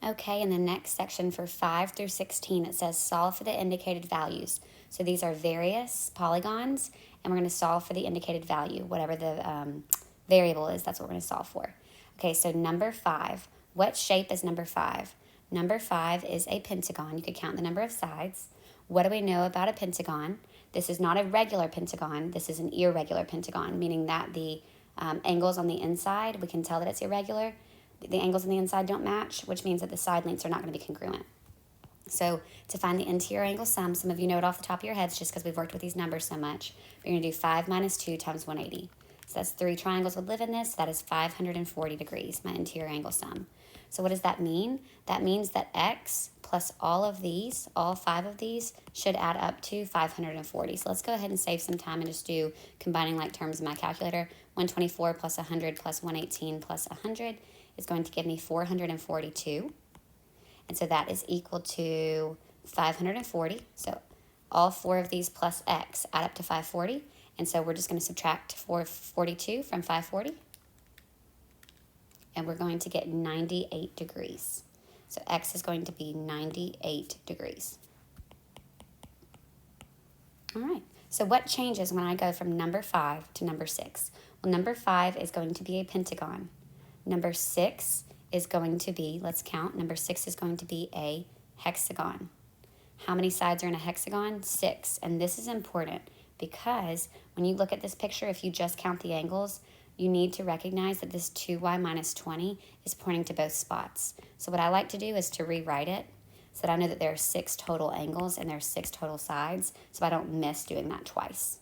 Okay, in the next section for 5 through 16, it says solve for the indicated values. So these are various polygons, and we're going to solve for the indicated value, whatever the variable is, that's what we're going to solve for. Okay, so number 5, what shape is number 5? Number 5 is a pentagon. You could count the number of sides. What do we know about a pentagon? This is not a regular pentagon. This is an irregular pentagon, meaning that the angles on the inside, we can tell that it's irregular. The angles on the inside don't match, which means that the side lengths are not going to be congruent. So to find the interior angle sum, some of you know it off the top of your heads just because we've worked with these numbers so much. We're going to do 5 minus 2 times 180. So that's 3 triangles would live in this. That is 540 degrees, my interior angle sum. So what does that mean? That means that x plus all of these, all 5 of these, should add up to 540. So let's go ahead and save some time and just do combining like terms in my calculator. 124 plus 100 plus 118 plus 100 is going to give me 442. And so that is equal to 540. So all 4 of these plus x add up to 540. And so we're just going to subtract 442 from 540. And we're going to get 98 degrees. So x is going to be 98 degrees. All right. So what changes when I go from number 5 to number 6? Well, number 5 is going to be a pentagon. Number 6 is going to be, let's count, number 6 is going to be a hexagon. How many sides are in a hexagon? 6. And this is important because when you look at this picture, if you just count the angles, you need to recognize that this 2y minus 20 is pointing to both spots. So what I like to do is to rewrite it so that I know that there are 6 total angles and there are 6 total sides, so I don't miss doing that twice.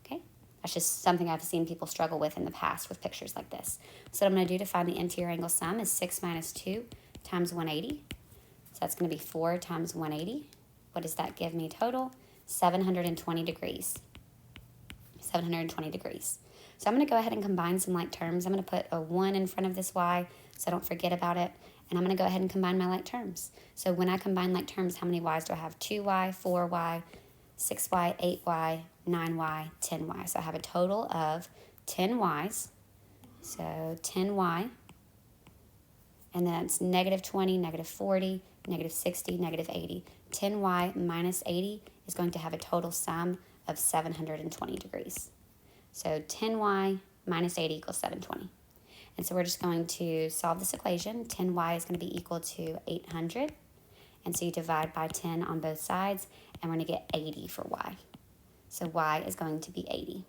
Okay? That's just something I've seen people struggle with in the past with pictures like this. So what I'm going to do to find the interior angle sum is 6 minus 2 times 180. So that's going to be 4 times 180. What does that give me total? 720 degrees. 720 degrees. So I'm going to go ahead and combine some like terms. I'm going to put a 1 in front of this y so I don't forget about it. And I'm going to go ahead and combine my like terms. So when I combine like terms, how many y's do I have? 2y, 4y, 6y, 8y, 9y, 10y. So I have a total of 10 y's. So 10y. And then it's negative 20, negative 40, negative 60, negative 80. 10y minus 80 is going to have a total sum of 720 degrees. So 10y minus 80 equals 720. And so we're just going to solve this equation. 10y is going to be equal to 800. And so you divide by 10 on both sides, and we're going to get 80 for y. So y is going to be 80.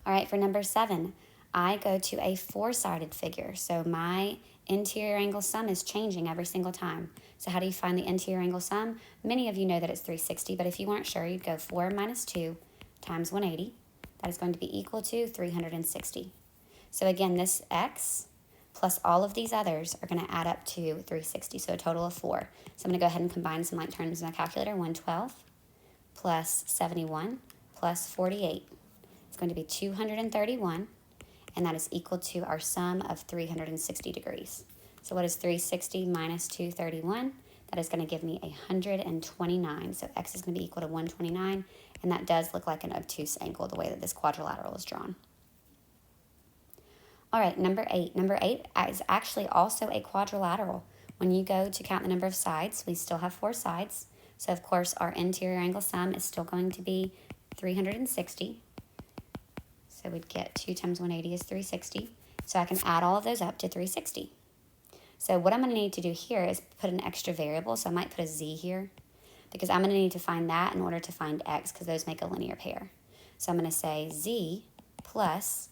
All right, for number 7, I go to a 4-sided figure. So my interior angle sum is changing every single time. So how do you find the interior angle sum? Many of you know that it's 360, but if you weren't sure, you'd go 4 minus 2 times 180. That is going to be equal to 360. So again, this x plus all of these others are going to add up to 360, so a total of 4. So I'm going to go ahead and combine some like terms in my calculator. 112 plus 71 plus 48. It's going to be 231, and that is equal to our sum of 360 degrees. So what is 360 minus 231? That is going to give me 129. So x is going to be equal to 129, and that does look like an obtuse angle the way that this quadrilateral is drawn. All right, number 8. Number 8 is actually also a quadrilateral. When you go to count the number of sides, we still have 4 sides. So, of course, our interior angle sum is still going to be 360. So we'd get 2 times 180 is 360. So I can add all of those up to 360. So what I'm going to need to do here is put an extra variable. So I might put a z here because I'm going to need to find that in order to find x because those make a linear pair. So I'm going to say z plus,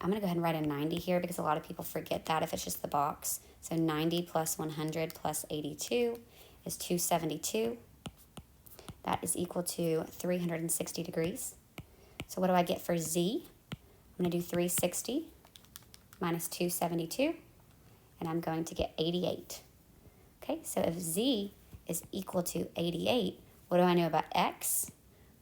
I'm going to go ahead and write a 90 here because a lot of people forget that if it's just the box. So 90 plus 100 plus 82 is 272. That is equal to 360 degrees. So what do I get for z? I'm going to do 360 minus 272, and I'm going to get 88. Okay, so if z is equal to 88, what do I know about x?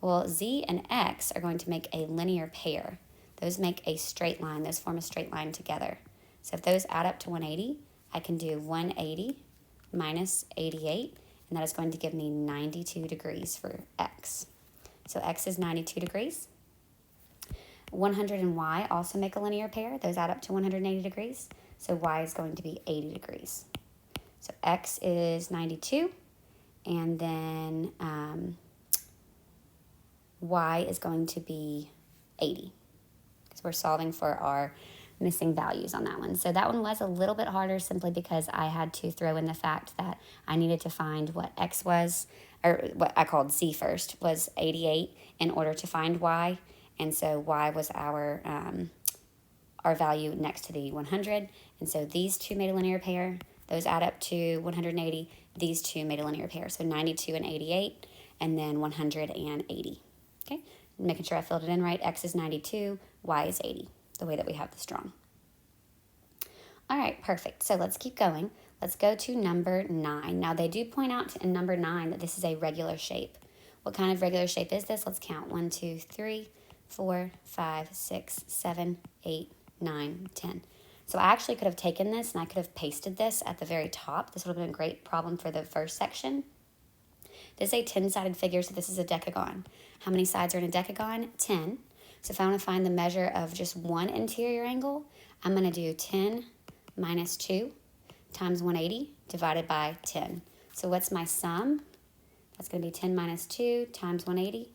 Well, z and x are going to make a linear pair. Those make a straight line. Those form a straight line together. So if those add up to 180, I can do 180 minus 88, and that is going to give me 92 degrees for x. So x is 92 degrees. 100 and y also make a linear pair. Those add up to 180 degrees. so y is going to be 80 degrees. So x is 92, and then y is going to be 80, because we're solving for our missing values on that one. So that one was a little bit harder simply because I had to throw in the fact that I needed to find what x was, or what I called z first, was 88 in order to find y. And so y was our value next to the 100. And so these two made a linear pair. Those add up to 180. These two made a linear pair. So 92 and 88, and then 180. Okay, making sure I filled it in right. X is 92, y is 80, the way that we have this drawn. All right, perfect. So let's keep going. Let's go to number 9. Now, they do point out in number 9 that this is a regular shape. What kind of regular shape is this? Let's count. 1, 2, 3, 4, 5, 6, 7, 8, 9, 10. So I actually could have taken this and I could have pasted this at the very top. This would have been a great problem for the first section. This is a 10-sided figure, so this is a decagon. How many sides are in a decagon? 10. So if I want to find the measure of just one interior angle, I'm going to do 10 minus 2 times 180 divided by 10. So what's my sum? That's going to be 10 minus 2 times 180.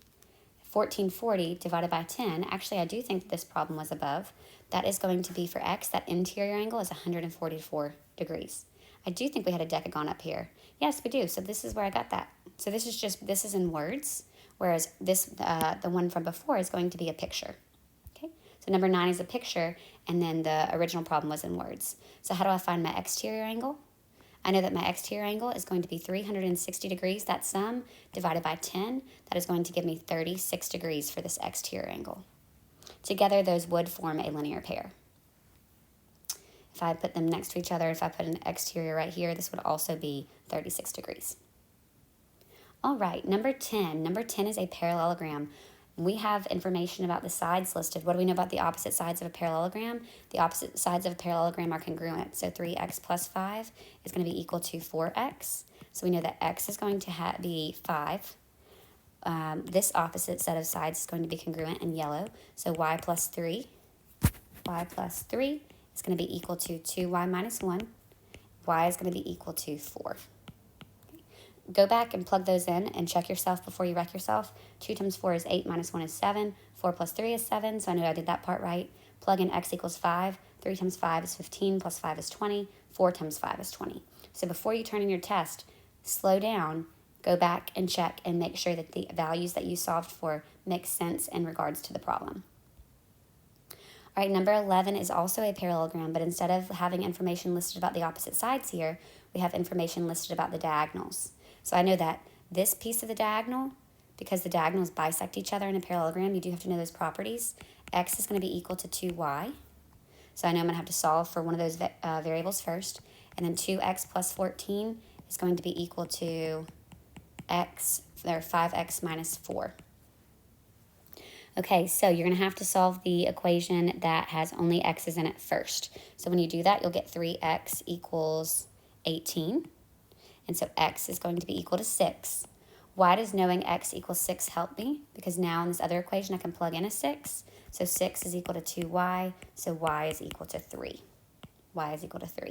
1440 divided by 10. Actually, I do think that this problem was above. That is going to be for x. That interior angle is 144 degrees. I do think we had a decagon up here. Yes, we do. So this is where I got that. So this is in words, whereas this, the one from before, is going to be a picture. Okay, so number 9 is a picture, and then the original problem was in words. So how do I find my exterior angle? I know that my exterior angle is going to be 360 degrees, that sum, divided by 10. That is going to give me 36 degrees for this exterior angle. Together, those would form a linear pair. If I put them next to each other, if I put an exterior right here, this would also be 36 degrees. All right, number 10. Number 10 is a parallelogram. We have information about the sides listed. What do we know about the opposite sides of a parallelogram? The opposite sides of a parallelogram are congruent. So 3x plus 5 is going to be equal to 4x. So we know that x is going to be 5. This opposite set of sides is going to be congruent in yellow. So y plus 3 is going to be equal to 2y minus 1. Y is going to be equal to 4. Go back and plug those in and check yourself before you wreck yourself. 2 times 4 is 8, minus 1 is 7. 4 plus 3 is 7, so I know I did that part right. Plug in x equals 5. 3 times 5 is 15, plus 5 is 20. 4 times 5 is 20. So before you turn in your test, slow down, go back and check and make sure that the values that you solved for make sense in regards to the problem. All right, number 11 is also a parallelogram, but instead of having information listed about the opposite sides here, we have information listed about the diagonals. So I know that this piece of the diagonal, because the diagonals bisect each other in a parallelogram, you do have to know those properties. X is going to be equal to 2y. So I know I'm going to have to solve for one of those variables first. And then 2x plus 14 is going to be equal to 5x minus 4. Okay, so you're going to have to solve the equation that has only x's in it first. So when you do that, you'll get 3x equals 18. And so x is going to be equal to 6. Why does knowing x equals 6 help me? Because now in this other equation, I can plug in a 6. So 6 is equal to 2y, so y is equal to 3. Y is equal to 3.